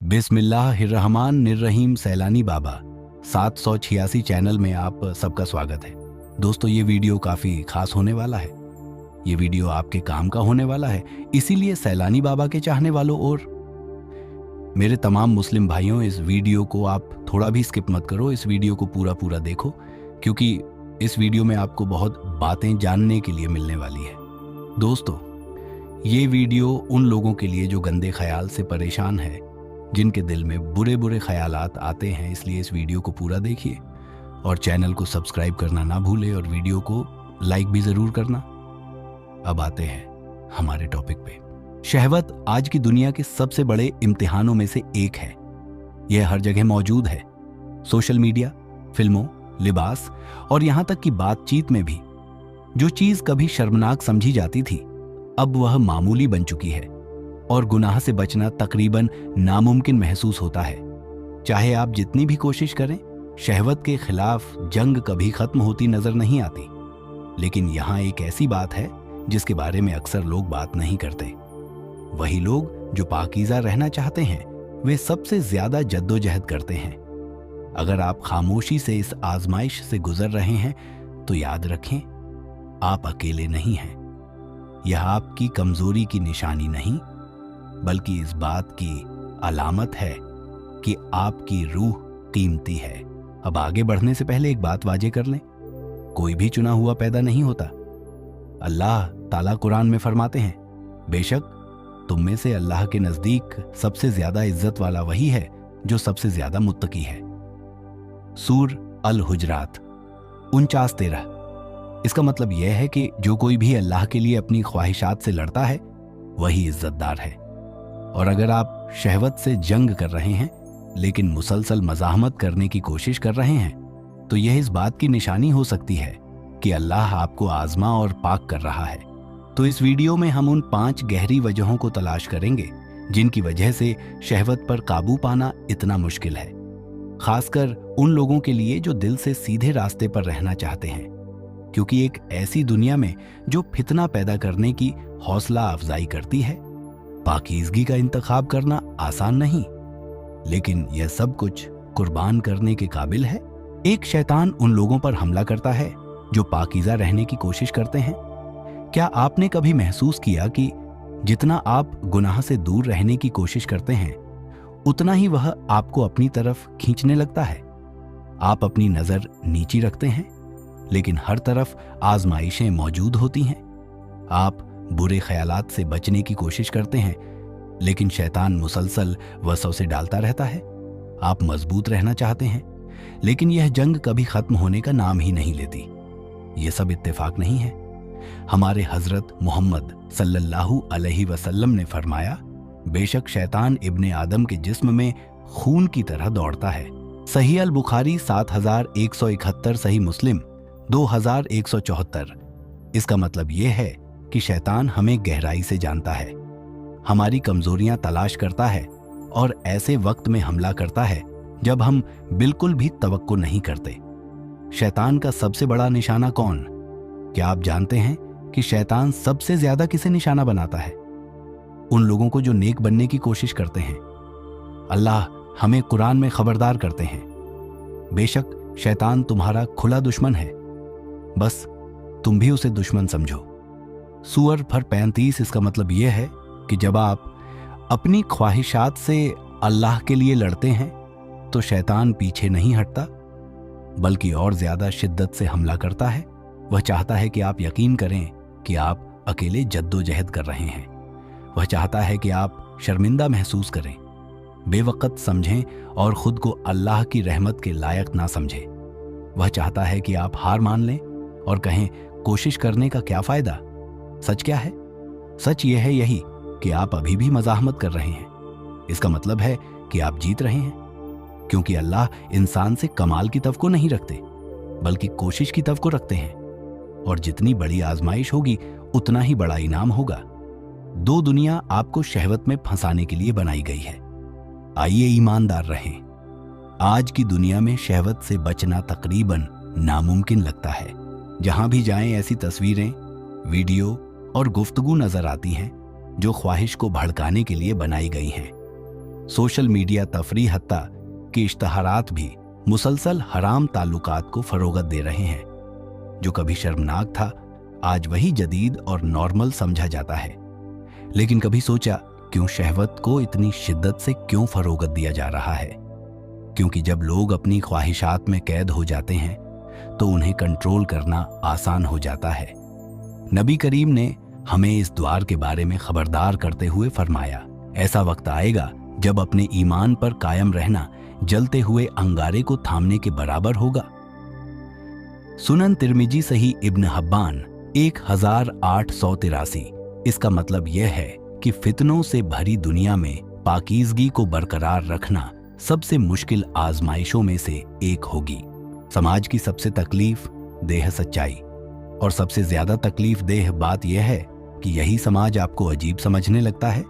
बिस्मिल्लाहिर्रहमानिर्रहीम। सैलानी बाबा 786 चैनल में आप सबका स्वागत है। दोस्तों, ये वीडियो काफ़ी खास होने वाला है। ये वीडियो आपके काम का होने वाला है, इसीलिए सैलानी बाबा के चाहने वालों और मेरे तमाम मुस्लिम भाइयों, इस वीडियो को आप थोड़ा भी स्किप मत करो। इस वीडियो को पूरा देखो, क्योंकि इस वीडियो में आपको बहुत बातें जानने के लिए मिलने वाली है। दोस्तों, ये वीडियो उन लोगों के लिए जो गंदे ख्याल से परेशान है, जिनके दिल में बुरे ख्यालात आते हैं, इसलिए इस वीडियो को पूरा देखिए और चैनल को सब्सक्राइब करना ना भूले और वीडियो को लाइक भी ज़रूर करना। अब आते हैं हमारे टॉपिक पे। शहवत आज की दुनिया के सबसे बड़े इम्तिहानों में से एक है। यह हर जगह मौजूद है, सोशल मीडिया, फिल्मों, लिबास और यहाँ तक कि बातचीत में भी। जो चीज़ कभी शर्मनाक समझी जाती थी, अब वह मामूली बन चुकी है और गुनाह से बचना तकरीबन नामुमकिन महसूस होता है। चाहे आप जितनी भी कोशिश करें, शहवत के खिलाफ जंग कभी खत्म होती नजर नहीं आती। लेकिन यहाँ एक ऐसी बात है जिसके बारे में अक्सर लोग बात नहीं करते। वही लोग जो पाकीज़ा रहना चाहते हैं, वे सबसे ज्यादा जद्दोजहद करते हैं। अगर आप खामोशी से इस आजमाइश से गुजर रहे हैं तो याद रखें, आप अकेले नहीं हैं। यह आपकी कमजोरी की निशानी नहीं, बल्कि इस बात की अलामत है कि आपकी रूह कीमती है। अब आगे बढ़ने से पहले एक बात वाजे कर लें, कोई भी चुना हुआ पैदा नहीं होता। अल्लाह ताला कुरान में फरमाते हैं, बेशक तुम में से अल्लाह के नजदीक सबसे ज्यादा इज्जत वाला वही है जो सबसे ज्यादा मुत्तकी है। सूर अल हुजरात 49:13। इसका मतलब यह है कि जो कोई भी अल्लाह के लिए अपनी ख्वाहिशात से लड़ता है, वही इज्जतदार है। और अगर आप शहवत से जंग कर रहे हैं लेकिन मुसलसल मज़ाहमत करने की कोशिश कर रहे हैं, तो यह इस बात की निशानी हो सकती है कि अल्लाह आपको आजमा और पाक कर रहा है। तो इस वीडियो में हम उन 5 गहरी वजहों को तलाश करेंगे जिनकी वजह से शहवत पर काबू पाना इतना मुश्किल है, खासकर उन लोगों के लिए जो दिल से सीधे रास्ते पर रहना चाहते हैं। क्योंकि एक ऐसी दुनिया में जो फितना पैदा करने की हौसला अफजाई करती है, पाकीज़गी का इंतखाब करना आसान नहीं, लेकिन यह सब कुछ कुर्बान करने के काबिल है। एक शैतान उन लोगों पर हमला करता है जो पाकीज़ा रहने की कोशिश करते हैं। क्या आपने कभी महसूस किया कि जितना आप गुनाह से दूर रहने की कोशिश करते हैं, उतना ही वह आपको अपनी तरफ खींचने लगता है? आप अपनी नज़र नीची रखते हैं, लेकिन हर तरफ आजमाइशें मौजूद होती हैं। आप बुरे ख्यालात से बचने की कोशिश करते हैं, लेकिन शैतान मुसलसल वसवसे डालता रहता है। आप मजबूत रहना चाहते हैं, लेकिन यह जंग कभी खत्म होने का नाम ही नहीं लेती। यह सब इत्तेफाक नहीं है। हमारे हजरत मोहम्मद सल्लल्लाहु अलैहि वसल्लम ने फरमाया, बेशक शैतान इब्ने आदम के जिस्म में खून की तरह दौड़ता है। सही अल बुखारी 7171, सही मुस्लिम 2174। इसका मतलब यह है कि शैतान हमें गहराई से जानता है, हमारी कमजोरियां तलाश करता है और ऐसे वक्त में हमला करता है जब हम बिल्कुल भी तवक्को नहीं करते। शैतान का सबसे बड़ा निशाना कौन? क्या आप जानते हैं कि शैतान सबसे ज्यादा किसे निशाना बनाता है? उन लोगों को जो नेक बनने की कोशिश करते हैं। अल्लाह हमें कुरान में खबरदार करते हैं, बेशक शैतान तुम्हारा खुला दुश्मन है, बस तुम भी उसे दुश्मन समझो। सूअर फर 35। इसका मतलब यह है कि जब आप अपनी ख्वाहिशात से अल्लाह के लिए लड़ते हैं, तो शैतान पीछे नहीं हटता, बल्कि और ज्यादा शिद्दत से हमला करता है। वह चाहता है कि आप यकीन करें कि आप अकेले जद्दोजहद कर रहे हैं। वह चाहता है कि आप शर्मिंदा महसूस करें, बेवकत समझें और खुद को अल्लाह की रहमत के लायक ना समझें। वह चाहता है कि आप हार मान लें और कहें, कोशिश करने का क्या फायदा। सच क्या है? सच यह है यही कि आप अभी भी मज़ाहमत कर रहे हैं। इसका मतलब है कि आप जीत रहे हैं, क्योंकि अल्लाह इंसान से कमाल की तवक्को नहीं रखते, बल्कि कोशिश की तवक्को रखते हैं। और जितनी बड़ी आजमाइश होगी, उतना ही बड़ा इनाम होगा। 2 दुनिया आपको शहवत में फंसाने के लिए बनाई गई है। आइए ईमानदार रहें। आज की दुनिया में शहवत से बचना तकरीबन नामुमकिन लगता है। जहां भी जाएं, ऐसी तस्वीरें, वीडियो और गुफ्तगू नजर आती हैं जो ख्वाहिश को भड़काने के लिए बनाई गई हैं। सोशल मीडिया, तफरीह, हत्ता के इश्तहारात भी मुसलसल हराम ताल्लुकात को फरोगत दे रहे हैं। जो कभी शर्मनाक था, आज वही जदीद और नॉर्मल समझा जाता है। लेकिन कभी सोचा क्यों शहवत को इतनी शिद्दत से क्यों फरोगत दिया जा रहा है? क्योंकि जब लोग अपनी ख्वाहिशात में कैद हो जाते हैं तो उन्हें कंट्रोल करना आसान हो जाता है। नबी करीम ने हमें इस द्वार के बारे में खबरदार करते हुए फरमाया, ऐसा वक्त आएगा जब अपने ईमान पर कायम रहना जलते हुए अंगारे को थामने के बराबर होगा। सुनन तिर्मिजी सही इब्न हब्बान 1883। इसका मतलब यह है कि फितनों से भरी दुनिया में पाकीज़गी को बरकरार रखना सबसे मुश्किल आजमाइशों में से एक होगी। समाज की सबसे तकलीफ देह सच्चाई, और सबसे ज्यादा तकलीफ देह बात यह है कि यही समाज आपको अजीब समझने लगता है।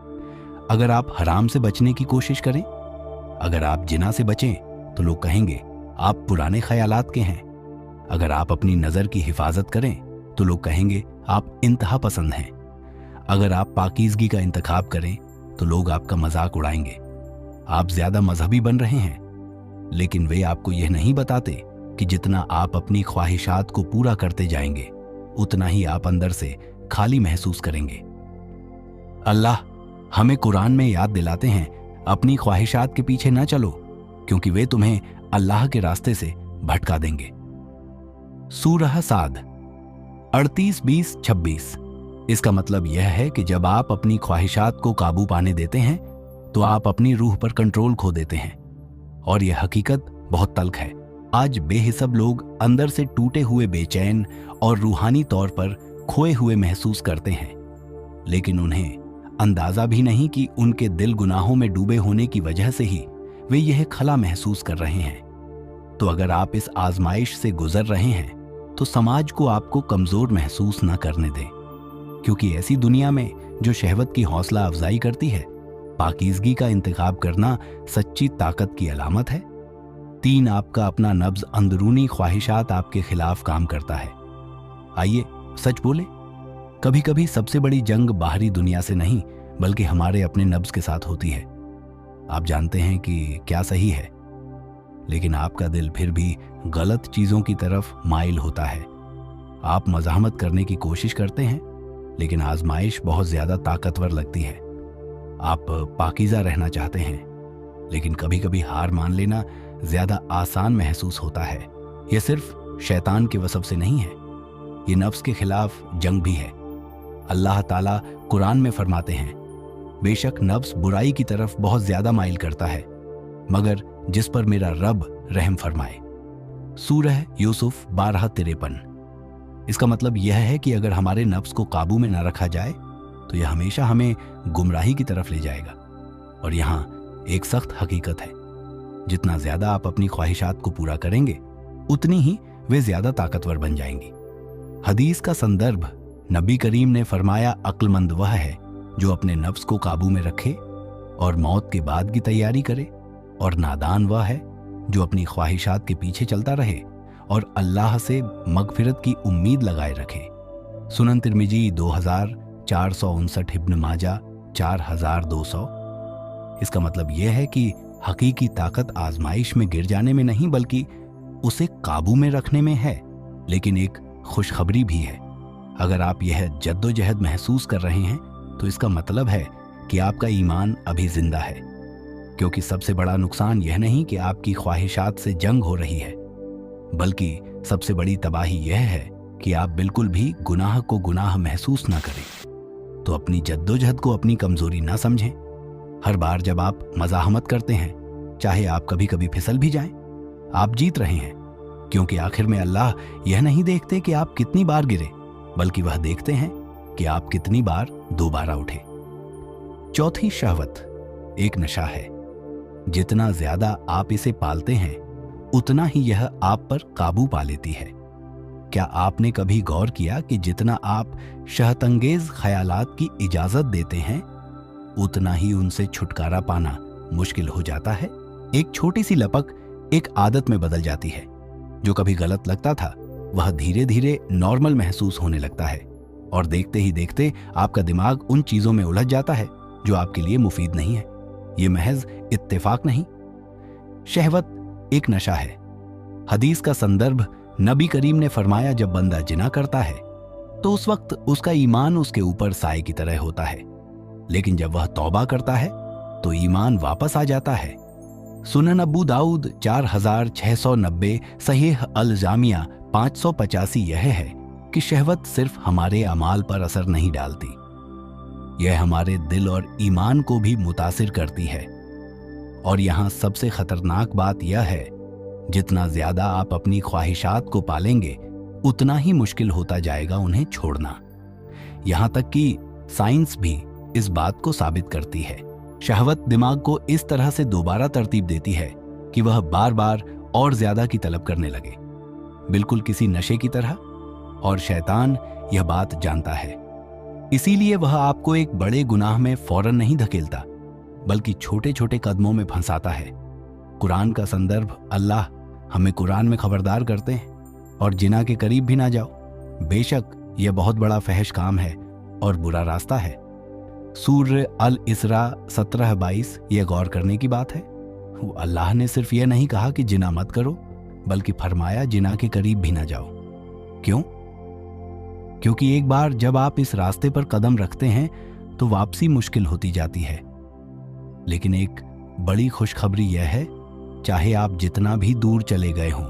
अगर आप हराम से बचने की कोशिश करें, अगर आप जिना से बचें तो लोग कहेंगे आप पुराने ख्यालात के हैं। अगर आप अपनी नजर की हिफाजत करें तो लोग कहेंगे आप इंतहा पसंद हैं। अगर आप पाकीज़गी का इंतखाब करें तो लोग आपका मजाक उड़ाएंगे। आप ज्यादा मजहबी बन रहे हैं, लेकिन वे आपको यह नहीं बताते कि जितना आप अपनी ख्वाहिशात को पूरा करते जाएंगे उतना ही आप अंदर से खाली महसूस करेंगे। अल्लाह हमें कुरान में याद दिलाते हैं, अपनी ख्वाहिशात के पीछे न चलो क्योंकि वे तुम्हें अल्लाह के रास्ते से भटका देंगे। सूरह साद 38, 20, 26। इसका मतलब यह है कि जब आप अपनी ख्वाहिशात को काबू पाने देते हैं तो आप अपनी रूह पर कंट्रोल खो देते हैं। और यह हकीकत बहुत तल्ख है। आज बेहिसाब लोग अंदर से टूटे हुए, बेचैन और रूहानी तौर पर खोए हुए महसूस करते हैं, लेकिन उन्हें अंदाजा भी नहीं कि उनके दिल गुनाहों में डूबे होने की वजह से ही वे यह खला महसूस कर रहे हैं। तो अगर आप इस आजमाइश से गुजर रहे हैं तो समाज को आपको कमजोर महसूस न करने दें, क्योंकि ऐसी दुनिया में जो शहवत की हौसला अफजाई करती है, पाकीज़गी का इंतखाब करना सच्ची ताकत की अलामत है। 3, आपका अपना नब्ज, अंदरूनी ख्वाहिशात आपके खिलाफ काम करता है। आइए सच बोले, कभी कभी सबसे बड़ी जंग बाहरी दुनिया से नहीं बल्कि हमारे अपने नब्ज के साथ होती है। आप जानते हैं कि क्या सही है, लेकिन आपका दिल फिर भी गलत चीजों की तरफ माइल होता है। आप मज़ाहमत करने की कोशिश करते हैं, लेकिन आजमाइश बहुत ज्यादा ताकतवर लगती है। आप पाकीज़ा रहना चाहते हैं, लेकिन कभी कभी हार मान लेना ज्यादा आसान महसूस होता है। यह सिर्फ शैतान के वसव से नहीं है, ये नफ्स के खिलाफ जंग भी है। अल्लाह ताला कुरान में फरमाते हैं, बेशक नफ्स बुराई की तरफ बहुत ज्यादा माइल करता है, मगर जिस पर मेरा रब रहम फरमाए। सूरह यूसुफ 12:53। इसका मतलब यह है कि अगर हमारे नफ्स को काबू में न रखा जाए तो यह हमेशा हमें गुमराही की तरफ ले जाएगा। और यहाँ एक सख्त हकीकत है, जितना ज्यादा आप अपनी ख्वाहिशात को पूरा करेंगे उतनी ही वे ज्यादा ताकतवर बन जाएंगी। हदीस का संदर्भ, नबी करीम ने फरमाया, अक्लमंद वह है जो अपने नफ्स को काबू में रखे और मौत के बाद की तैयारी करे, और नादान वह है जो अपनी ख्वाहिशात के पीछे चलता रहे और अल्लाह से मगफिरत की उम्मीद लगाए रखे। सुनन तिर्मिजी 2459, इब्न माजा 4200। इसका मतलब यह है कि हकीकी ताकत आजमाइश में गिर जाने में नहीं बल्कि उसे काबू में रखने में है। लेकिन एक खुशखबरी भी है, अगर आप यह जद्दोजहद महसूस कर रहे हैं तो इसका मतलब है कि आपका ईमान अभी जिंदा है। क्योंकि सबसे बड़ा नुकसान यह नहीं कि आपकी ख्वाहिशात से जंग हो रही है, बल्कि सबसे बड़ी तबाही यह है कि आप बिल्कुल भी गुनाह को गुनाह महसूस ना करें। तो अपनी जद्दोजहद को अपनी कमजोरी ना समझें। हर बार जब आप मज़ाहमत करते हैं, चाहे आप कभी कभी फिसल भी जाएं, आप जीत रहे हैं, क्योंकि आखिर में अल्लाह यह नहीं देखते कि आप कितनी बार गिरे, बल्कि वह देखते हैं कि आप कितनी बार दोबारा उठे। चौथी शहवत एक नशा है। जितना ज्यादा आप इसे पालते हैं उतना ही यह आप पर काबू पा लेती है। क्या आपने कभी गौर किया कि जितना आप शहतंगेज ख्यालात की इजाजत देते हैं उतना ही उनसे छुटकारा पाना मुश्किल हो जाता है। एक छोटी सी लपक एक आदत में बदल जाती है। जो कभी गलत लगता था वह धीरे धीरे नॉर्मल महसूस होने लगता है, और देखते ही देखते आपका दिमाग उन चीजों में उलझ जाता है जो आपके लिए मुफीद नहीं है। ये महज इत्तेफाक नहीं, शहवत एक नशा है। हदीस का संदर्भ नबी करीम ने फरमाया, जब बंदा जिना करता है तो उस वक्त उसका ईमान उसके ऊपर साए की तरह होता है, लेकिन जब वह तौबा करता है तो ईमान वापस आ जाता है। सुनन अबू दाऊद 4690, सहीह अल जामिया 585 यह है कि शहवत सिर्फ हमारे अमाल पर असर नहीं डालती, यह हमारे दिल और ईमान को भी मुतासिर करती है। और यहां सबसे खतरनाक बात यह है, जितना ज्यादा आप अपनी ख्वाहिशात को पालेंगे उतना ही मुश्किल होता जाएगा उन्हें छोड़ना। यहां तक कि साइंस भी इस बात को साबित करती है। शहवत दिमाग को इस तरह से दोबारा तरतीब देती है कि वह बार बार और ज्यादा की तलब करने लगे, बिल्कुल किसी नशे की तरह, और शैतान यह बात जानता है। इसीलिए वह आपको एक बड़े गुनाह में फौरन नहीं धकेलता, बल्कि छोटे छोटे कदमों में फंसाता है। कुरान का संदर्भ अल्लाह हमें कुरान में खबरदार करते हैं, और जिना के करीब भी ना जाओ, बेशक यह बहुत बड़ा फहश काम है और बुरा रास्ता है। सूर्य अल इसरा 17-22 यह गौर करने की बात है। अल्लाह ने सिर्फ यह नहीं कहा कि जिना मत करो, बल्कि फरमाया जिना के करीब भी ना जाओ। क्यों? क्योंकि एक बार जब आप इस रास्ते पर कदम रखते हैं तो वापसी मुश्किल होती जाती है। लेकिन एक बड़ी खुशखबरी यह है, चाहे आप जितना भी दूर चले गए हों,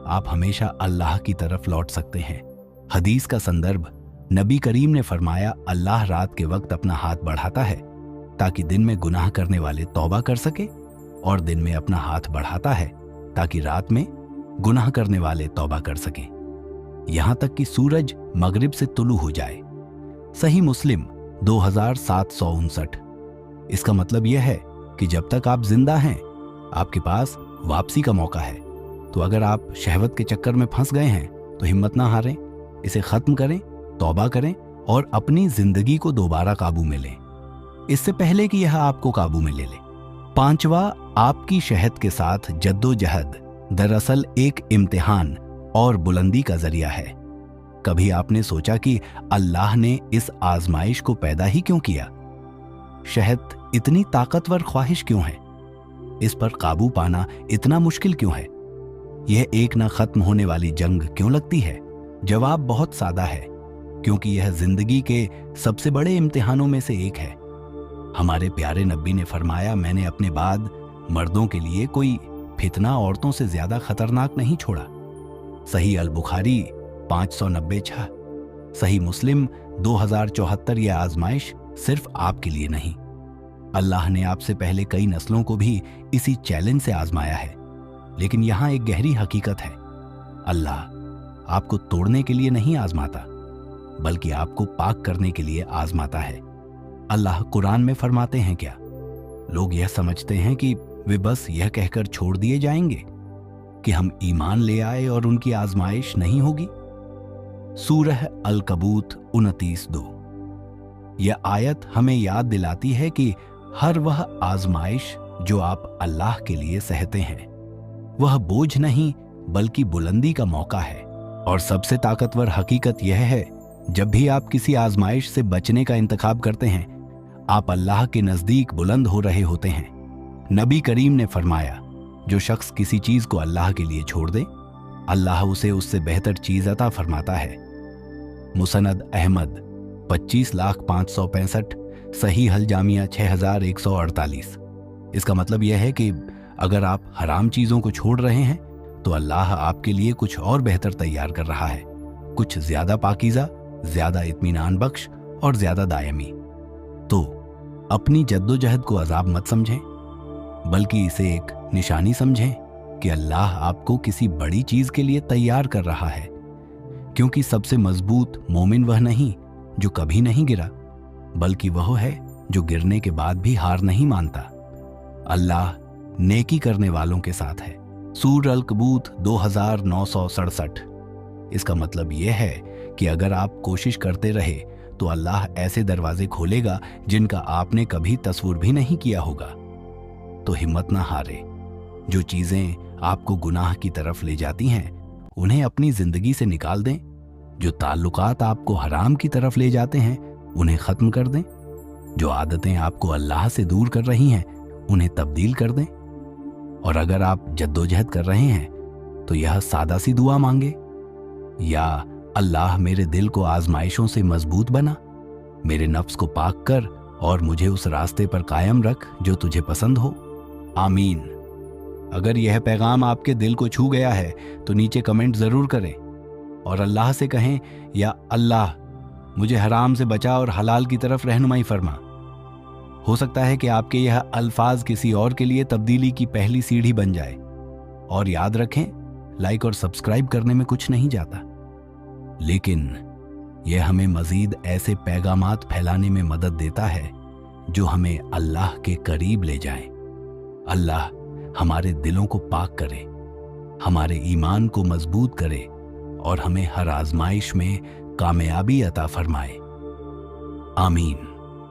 आप हमेशा अल्लाह की तरफ लौट सकते हैं। हदीस का संदर्भ नबी करीम ने फरमाया, अल्लाह रात के वक्त अपना हाथ बढ़ाता है ताकि दिन में गुनाह करने वाले तौबा कर सके, और दिन में अपना हाथ बढ़ाता है ताकि रात में गुनाह करने वाले तौबा कर सके, यहां तक कि सूरज मगरिब से तुलू हो जाए। सही मुस्लिम 2759। इसका मतलब यह है कि जब तक आप जिंदा हैं आपके पास वापसी का मौका है। तो अगर आप शहवत के चक्कर में फंस गए हैं तो हिम्मत ना हारें, इसे खत्म करें, तौबा करें और अपनी जिंदगी को दोबारा काबू में लें, इससे पहले कि यह आपको काबू में ले ले। पांचवा, आपकी शहद के साथ जद्दोजहद दरअसल एक इम्तिहान और बुलंदी का जरिया है। कभी आपने सोचा कि अल्लाह ने इस आजमाइश को पैदा ही क्यों किया? शहद इतनी ताकतवर ख्वाहिश क्यों है? इस पर काबू पाना इतना मुश्किल क्यों है? यह एक न खत्म होने वाली जंग क्यों लगती है? जवाब बहुत सादा है, क्योंकि यह जिंदगी के सबसे बड़े इम्तिहानों में से एक है। हमारे प्यारे नबी ने फरमाया, मैंने अपने बाद मर्दों के लिए कोई फितना औरतों से ज्यादा खतरनाक नहीं छोड़ा। सही अल बुखारी 596। सही मुस्लिम 2074। यह आजमाइश सिर्फ आपके लिए नहीं, अल्लाह ने आपसे पहले कई नस्लों को भी इसी चैलेंज से आजमाया है। लेकिन यहां एक गहरी हकीकत है, अल्लाह आपको तोड़ने के लिए नहीं आजमाता, बल्कि आपको पाक करने के लिए आजमाता है। अल्लाह कुरान में फरमाते हैं, क्या लोग यह समझते हैं कि वे बस यह कहकर छोड़ दिए जाएंगे कि हम ईमान ले आए और उनकी आजमाइश नहीं होगी? सूरह अल कबूत 29:2। यह आयत हमें याद दिलाती है कि हर वह आजमाइश जो आप अल्लाह के लिए सहते हैं वह बोझ नहीं बल्कि बुलंदी का मौका है। और सबसे ताकतवर हकीकत यह है, जब भी आप किसी आजमाइश से बचने का इंतखाब करते हैं आप अल्लाह के नजदीक बुलंद हो रहे होते हैं। नबी करीम ने फरमाया, जो शख्स किसी चीज को अल्लाह के लिए छोड़ दे अल्लाह उसे उससे बेहतर चीज अता फरमाता है। मुसनद अहमद 25,565। सही हल जामिया 6148। इसका मतलब यह है कि अगर आप हराम चीजों को छोड़ रहे हैं तो अल्लाह आपके लिए कुछ और बेहतर तैयार कर रहा है, कुछ ज्यादा पाकीज़ा, ज्यादा इत्मीनान बख्श और ज्यादा दायमी। तो अपनी जद्दोजहद को अजाब मत समझें, बल्कि इसे एक निशानी समझें कि अल्लाह आपको किसी बड़ी चीज के लिए तैयार कर रहा है। क्योंकि सबसे मजबूत मोमिन वह नहीं जो कभी नहीं गिरा, बल्कि वह है जो गिरने के बाद भी हार नहीं मानता। अल्लाह नेकी करने वालों के साथ है। सूर अल कबूत 2967। इसका मतलब यह है कि अगर आप कोशिश करते रहे तो अल्लाह ऐसे दरवाजे खोलेगा जिनका आपने कभी तस्वुर भी नहीं किया होगा। तो हिम्मत ना हारे। जो चीजें आपको गुनाह की तरफ ले जाती हैं उन्हें अपनी जिंदगी से निकाल दें। जो ताल्लुकात आपको हराम की तरफ ले जाते हैं उन्हें खत्म कर दें। जो आदतें आपको अल्लाह से दूर कर रही हैं उन्हें तब्दील कर दें। और अगर आप जद्दोजहद कर रहे हैं तो यह सादा सी दुआ मांगे, या अल्लाह मेरे दिल को आजमाइशों से मजबूत बना, मेरे नफ्स को पाक कर और मुझे उस रास्ते पर कायम रख जो तुझे पसंद हो। आमीन। अगर यह पैगाम आपके दिल को छू गया है तो नीचे कमेंट ज़रूर करें और अल्लाह से कहें, या अल्लाह मुझे हराम से बचा और हलाल की तरफ रहनुमाई फरमा। हो सकता है कि आपके यह अल्फाज किसी और के लिए तब्दीली की पहली सीढ़ी बन जाए। और याद रखें, लाइक और सब्सक्राइब करने में कुछ नहीं जाता, लेकिन यह हमें मजीद ऐसे पैगामात फैलाने में मदद देता है जो हमें अल्लाह के करीब ले जाएं। अल्लाह हमारे दिलों को पाक करे, हमारे ईमान को मजबूत करे और हमें हर आजमाइश में कामयाबी अता फरमाए। आमीन।